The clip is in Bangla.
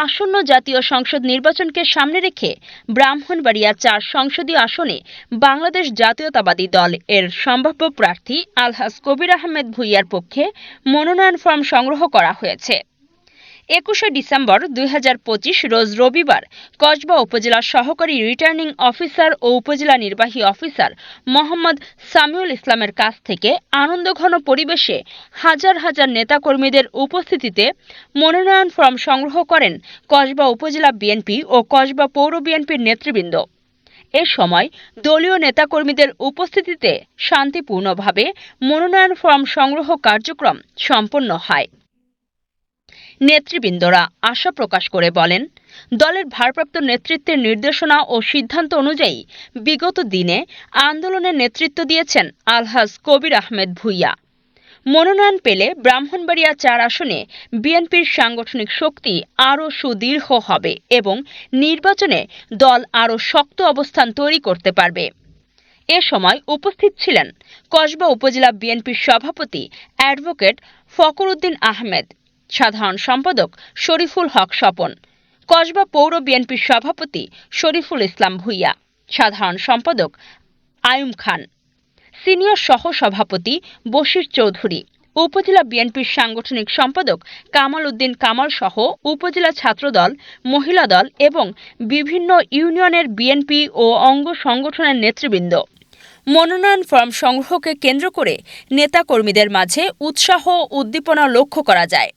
আসন্ন জাতীয় সংসদ নির্বাচনকে সামনে রেখে ব্রাহ্মণবাড়িয়া ৪ সংসদীয় আসনে বাংলাদেশ জাতীয়তাবাদী দল এর সম্ভাব্য প্রার্থী আলহাজ কবির আহমেদ ভূঁইয়ার পক্ষে মনোনয়ন ফর্ম সংগ্রহ করা হয়েছে। ২১শে ডিসেম্বর ২০২৫ রোজ রবিবার কসবা উপজেলা সহকারী রিটার্নিং অফিসার ও উপজেলা নির্বাহী অফিসার মোহাম্মদ সামিউল ইসলামের কাছ থেকে আনন্দঘন পরিবেশে হাজার হাজার নেতাকর্মীদের উপস্থিতিতে মনোনয়ন ফর্ম সংগ্রহ করেন কসবা উপজেলা বিএনপি ও কসবা পৌর বিএনপির নেতৃবৃন্দ। এ সময় দলীয় নেতাকর্মীদের উপস্থিতিতে শান্তিপূর্ণভাবে মনোনয়ন ফর্ম সংগ্রহ কার্যক্রম সম্পন্ন হয়। নেতৃবৃন্দরা আশা প্রকাশ করে বলেন, দলের ভারপ্রাপ্ত নেতৃত্বের নির্দেশনা ও সিদ্ধান্ত অনুযায়ী বিগত দিনে আন্দোলনের নেতৃত্ব দিয়েছেন আলহাজ কবির আহমেদ ভূঁইয়া। মনোনয়ন পেলে ব্রাহ্মণবাড়িয়া ৪ আসনে বিএনপির সাংগঠনিক শক্তি আরও সুদৃঢ় হবে এবং নির্বাচনে দল আরও শক্ত অবস্থান তৈরি করতে পারবে। এ সময় উপস্থিত ছিলেন কসবা উপজেলা বিএনপির সভাপতি অ্যাডভোকেট ফখর উদ্দিন আহমেদ, সাধারণ সম্পাদক শরীফুল হক স্বপন, কসবা পৌর বিএনপির সভাপতি শরীফুল ইসলাম ভূঁইয়া, সাধারণ সম্পাদক আয়ুম খান, সিনিয়র সহ সভাপতি বশির চৌধুরী, উপজেলা বিএনপির সাংগঠনিক সম্পাদক কামাল উদ্দিন কামাল সহ উপজেলা ছাত্রদল, মহিলা দল এবং বিভিন্ন ইউনিয়নের বিএনপি ও অঙ্গ সংগঠনের নেতৃবৃন্দ। মনোনয়ন ফর্ম সংগ্রহকে কেন্দ্র করে নেতাকর্মীদের মাঝে উৎসাহ ও উদ্দীপনা লক্ষ্য করা যায়।